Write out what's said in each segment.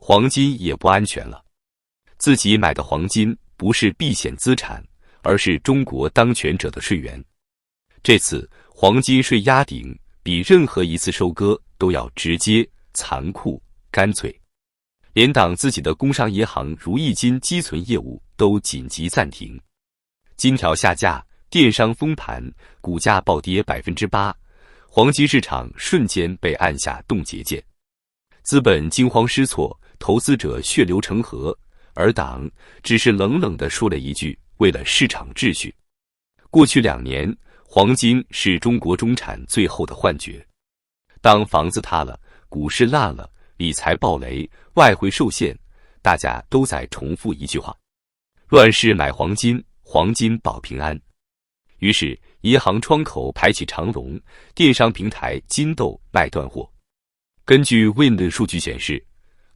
黄金也不安全了。自己买的黄金不是避险资产，而是中国当权者的税源。这次黄金税压顶，比任何一次收割都要直接、残酷、干脆。连党自己的工商银行如意金积存业务都紧急暂停，金条下架，电商封盘，股价暴跌 8%， 黄金市场瞬间被按下冻结键。资本惊慌失措，投资者血流成河，而党只是冷冷地说了一句：为了市场秩序。过去2年，黄金是中国中产最后的幻觉。当房子塌了，股市烂了，理财暴雷，外汇受限，大家都在重复一句话：乱世买黄金，黄金保平安。于是银行窗口排起长龙，电商平台金豆卖断货。根据 Wind 的数据显示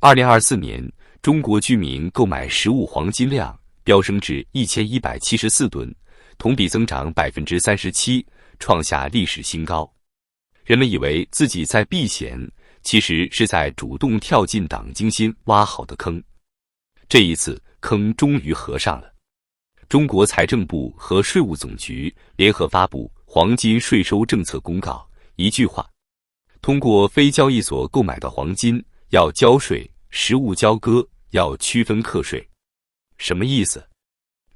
，2024年中国居民购买实物黄金量飙升至1174吨，同比增长 37%， 创下历史新高。人们以为自己在避险，其实是在主动跳进党精心挖好的坑。这一次坑终于合上了。中国财政部和税务总局联合发布黄金税收政策公告，一句话：通过非交易所购买的黄金要交税，实物交割要区分课税。什么意思？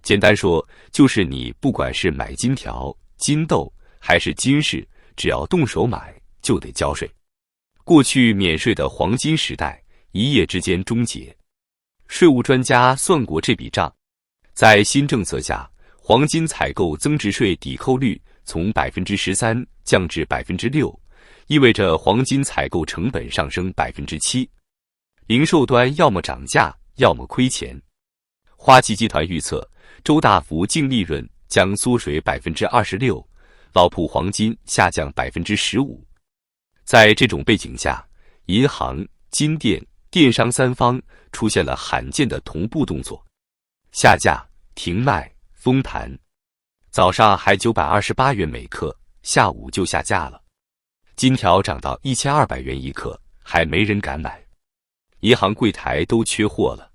简单说，就是你不管是买金条、金豆还是金饰，只要动手买就得交税。过去免税的黄金时代一夜之间终结。税务专家算过这笔账，在新政策下，黄金采购增值税抵扣率从 13% 降至 6%， 意味着黄金采购成本上升 7%。 零售端要么涨价，要么亏钱。花旗集团预测，周大福净利润将缩水 26%， 老铺黄金下降 15%。 在这种背景下，银行、金店、电商三方出现了罕见的同步动作：下架、停卖、封盘。早上还928元每克，下午就下架了。金条涨到1200元一克，还没人敢买。银行柜台都缺货了。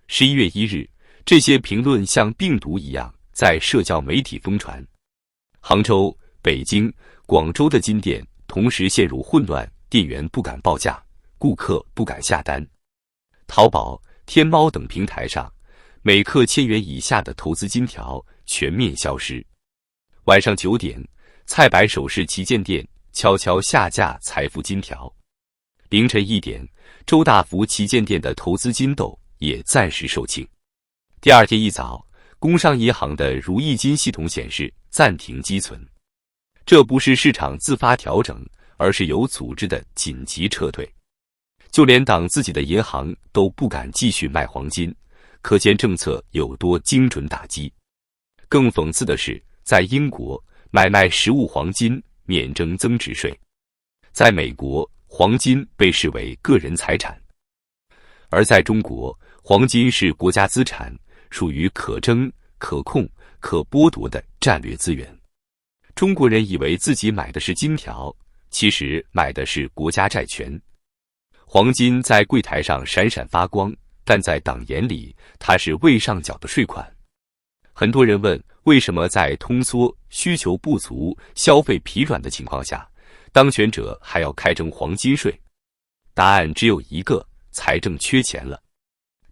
11月1日，这些评论像病毒一样在社交媒体疯传。杭州、北京、广州的金店同时陷入混乱，店员不敢报价，顾客不敢下单。淘宝、天猫等平台上，每克1000元以下的投资金条全面消失。晚上9点，菜百首饰旗舰店悄悄下架财富金条。凌晨1点，周大福旗舰店的投资金豆也暂时售罄。第二天一早，工商银行的如意金系统显示暂停积存。这不是市场自发调整，而是有组织的紧急撤退。就连党自己的银行都不敢继续卖黄金，可见政策有多精准打击。更讽刺的是，在英国，买卖实物黄金免征增值税；在美国，黄金被视为个人财产；而在中国，黄金是国家资产，属于可征、可控、可剥夺的战略资源。中国人以为自己买的是金条，其实买的是国家债权。黄金在柜台上闪闪发光，但在党眼里，它是未上缴的税款。很多人问，为什么在通缩、需求不足、消费疲软的情况下，当权者还要开征黄金税？答案只有一个：财政缺钱了。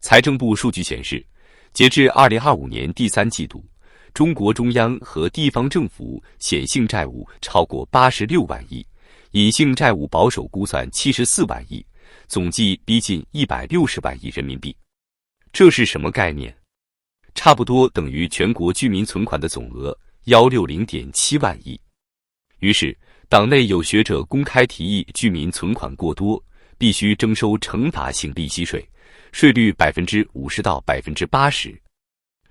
财政部数据显示，截至2025年第3季度，中国中央和地方政府显性债务超过86万亿，隐性债务保守估算74万亿，总计逼近160万亿人民币。这是什么概念？差不多等于全国居民存款的总额 160.7万亿。于是，党内有学者公开提议，居民存款过多，必须征收惩罚性利息税，税率 50%到 80%。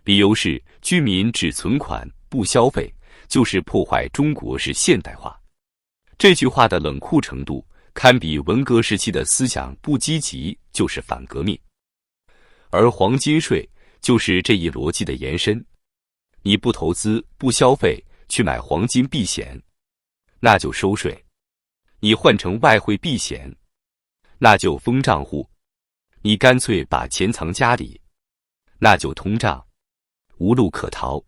理由是居民只存款不消费，就是破坏中国式现代化。这句话的冷酷程度，堪比文革时期的思想不积极就是反革命。而黄金税就是这一逻辑的延伸。你不投资不消费，去买黄金避险，那就收税；你换成外汇避险，那就封账户。你干脆把钱藏家里，那就通胀，无路可逃。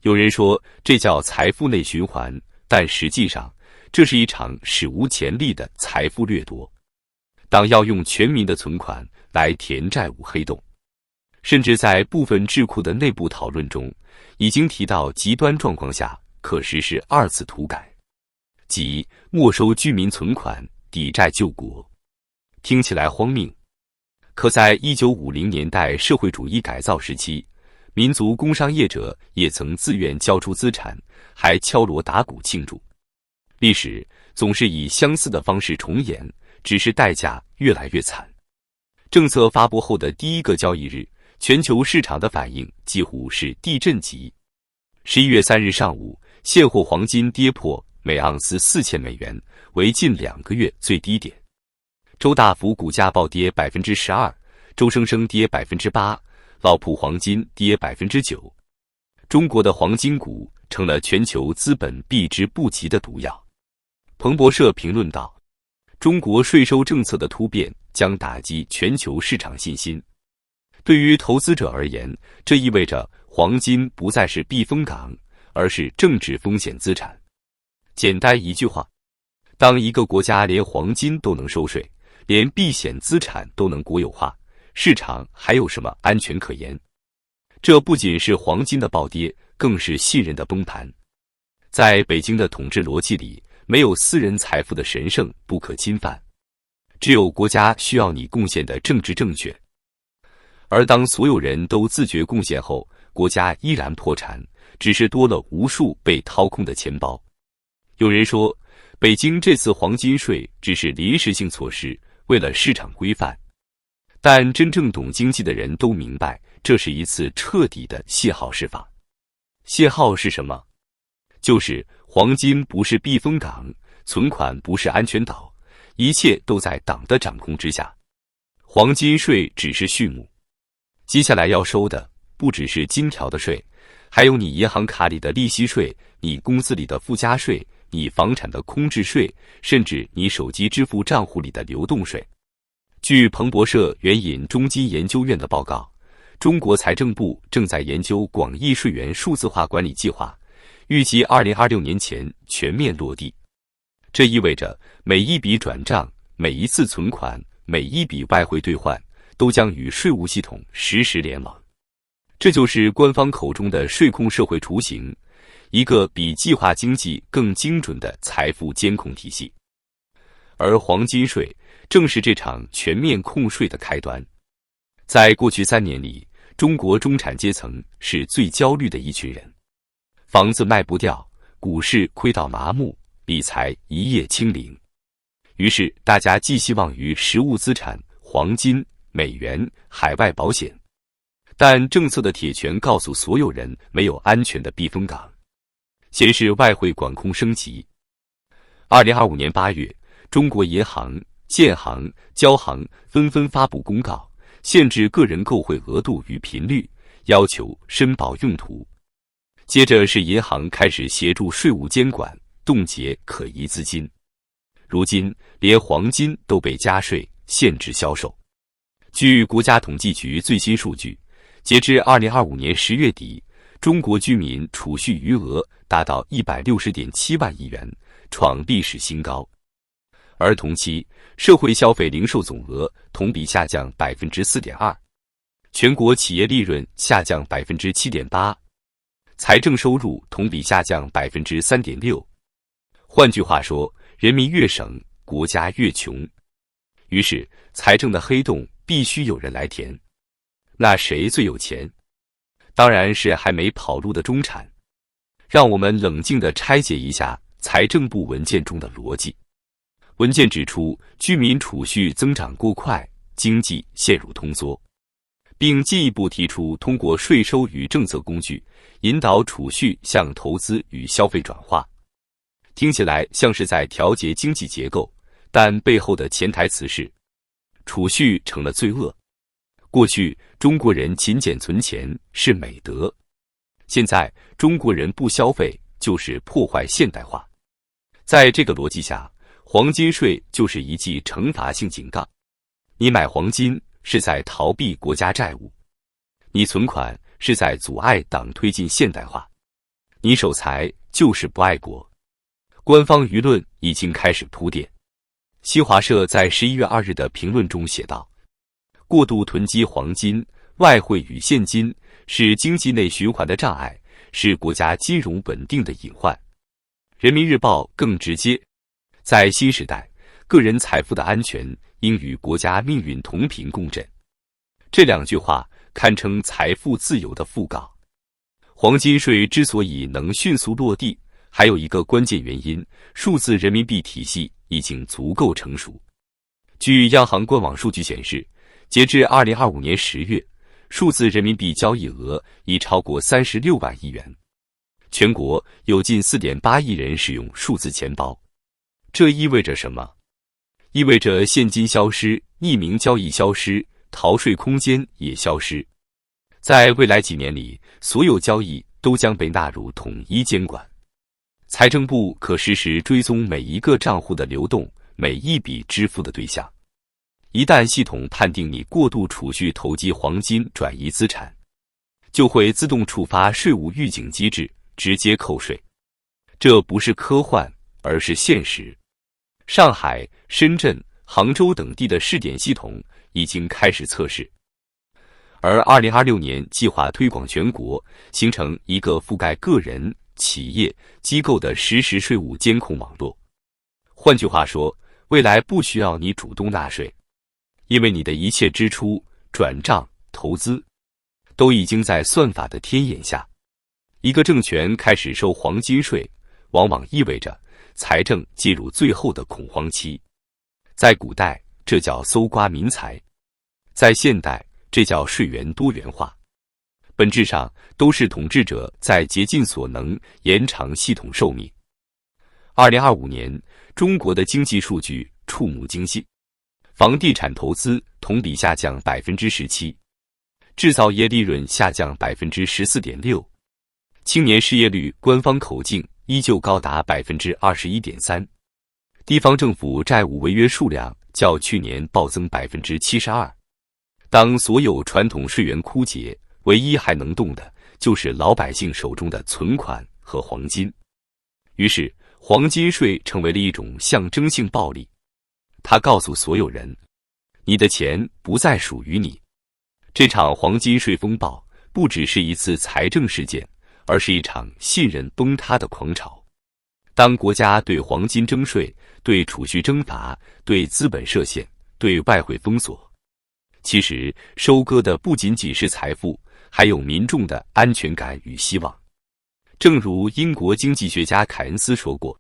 有人说这叫财富内循环，但实际上这是一场史无前例的财富掠夺。党要用全民的存款来填债务黑洞，甚至在部分智库的内部讨论中，已经提到极端状况下可实施2次土改，即没收居民存款，抵债救国。听起来荒谬，可在1950年代社会主义改造时期，民族工商业者也曾自愿交出资产，还敲锣打鼓庆祝。历史总是以相似的方式重演，只是代价越来越惨。政策发布后的第一个交易日，全球市场的反应几乎是地震级。11月3日上午，现货黄金跌破每盎司4000美元，为近2个月最低点。周大福股价暴跌 12%， 周生生跌 8%， 老普黄金跌 9%。中国的黄金股成了全球资本避之不及的毒药。彭博社评论道，中国税收政策的突变将打击全球市场信心。对于投资者而言，这意味着黄金不再是避风港，而是政治风险资产。简单一句话，当一个国家连黄金都能收税，连避险资产都能国有化，市场还有什么安全可言？这不仅是黄金的暴跌，更是信任的崩盘。在北京的统治逻辑里，没有私人财富的神圣不可侵犯，只有国家需要你贡献的政治正确。而当所有人都自觉贡献后，国家依然破产，只是多了无数被掏空的钱包。有人说，北京这次黄金税只是临时性措施，为了市场规范。但真正懂经济的人都明白，这是一次彻底的信号释放。信号是什么？就是黄金不是避风港，存款不是安全岛，一切都在党的掌控之下。黄金税只是序幕，接下来要收的不只是金条的税，还有你银行卡里的利息税，你工资里的附加税，你房产的空置税，甚至你手机支付账户里的流动税。据彭博社援引中金研究院的报告，中国财政部正在研究广义税源数字化管理计划，预计2026年前全面落地。这意味着每一笔转账、每一次存款、每一笔外汇兑换都将与税务系统实时联网。这就是官方口中的税控社会雏形，一个比计划经济更精准的财富监控体系。而黄金税正是这场全面控税的开端。在过去3年里，中国中产阶层是最焦虑的一群人。房子卖不掉，股市亏到麻木，理财一夜清零。于是大家寄希望于实物资产、黄金、美元、海外保险。但政策的铁拳告诉所有人，没有安全的避风港。先是外汇管控升级。2025年8月，中国银行、建行、交行纷纷发布公告，限制个人购汇额度与频率，要求申报用途。接着是银行开始协助税务监管，冻结可疑资金。如今连黄金都被加税，限制销售。据国家统计局最新数据，截至2025年10月底，中国居民储蓄余额达到160.7万亿元，创历史新高。而同期社会消费零售总额同比下降 4.2%， 全国企业利润下降 7.8%， 财政收入同比下降 3.6%。 换句话说，人民越省，国家越穷。于是财政的黑洞必须有人来填。那谁最有钱？当然是还没跑路的中产。让我们冷静地拆解一下财政部文件中的逻辑。文件指出，居民储蓄增长过快，经济陷入通缩，并进一步提出通过税收与政策工具，引导储蓄向投资与消费转化。听起来像是在调节经济结构，但背后的潜台词是，储蓄成了罪恶。过去中国人勤俭存钱是美德，现在中国人不消费就是破坏现代化。在这个逻辑下，黄金税就是一记惩罚性警告。你买黄金，是在逃避国家债务，你存款是在阻碍党推进现代化，你守财就是不爱国。官方舆论已经开始铺垫。新华社在11月2日的评论中写道：过度囤积黄金、外汇与现金是经济内循环的障碍，是国家金融稳定的隐患。人民日报更直接，在新时代，个人财富的安全应与国家命运同频共振。这2句话堪称财富自由的讣告。黄金税之所以能迅速落地，还有一个关键原因，数字人民币体系已经足够成熟。据央行官网数据显示，截至2025年10月，数字人民币交易额已超过36万亿元。全国有近 4.8 亿人使用数字钱包。这意味着什么？意味着现金消失，匿名交易消失，逃税空间也消失。在未来几年里，所有交易都将被纳入统一监管。财政部可实时追踪每一个账户的流动，每一笔支付的对象。一旦系统判定你过度储蓄投机黄金转移资产，就会自动触发税务预警机制，直接扣税。这不是科幻，而是现实。上海、深圳、杭州等地的试点系统已经开始测试，而2026年计划推广全国，形成一个覆盖个人、企业、机构的实时税务监控网络。换句话说，未来不需要你主动纳税，因为你的一切支出、转账、投资，都已经在算法的天眼下。一个政权开始收黄金税，往往意味着财政进入最后的恐慌期。在古代，这叫搜刮民财；在现代，这叫税源多元化。本质上都是统治者在竭尽所能延长系统寿命。2025年，中国的经济数据触目惊心：房地产投资同比下降 17%， 制造业利润下降 14.6%， 青年失业率官方口径依旧高达 21.3%， 地方政府债务违约数量较去年暴增 72%。 当所有传统税源枯竭，唯一还能动的就是老百姓手中的存款和黄金。于是，黄金税成为了一种象征性暴力。它告诉所有人，你的钱不再属于你。这场黄金税风暴不只是一次财政事件，而是一场信任崩塌的狂潮。当国家对黄金征税，对储蓄征罚，对资本设限，对外汇封锁，其实收割的不仅仅是财富，还有民众的安全感与希望。正如英国经济学家凯恩斯说过，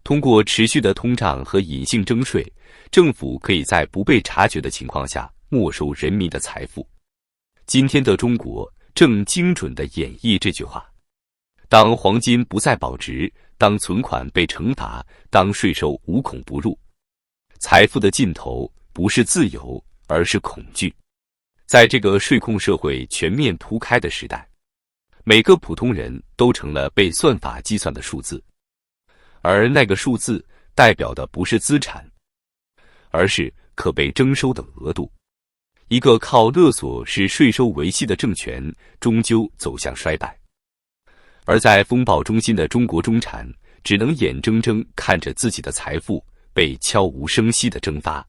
通过持续的通胀和隐性征税，政府可以在不被察觉的情况下没收人民的财富。今天的中国正精准地演绎这句话。当黄金不再保值，当存款被惩罚，当税收无孔不入，财富的尽头不是自由，而是恐惧。在这个税控社会全面铺开的时代，每个普通人都成了被算法计算的数字，而那个数字代表的不是资产，而是可被征收的额度。一个靠勒索使税收维系的政权，终究走向衰败。而在风暴中心的中国中产，只能眼睁睁看着自己的财富被悄无声息地蒸发。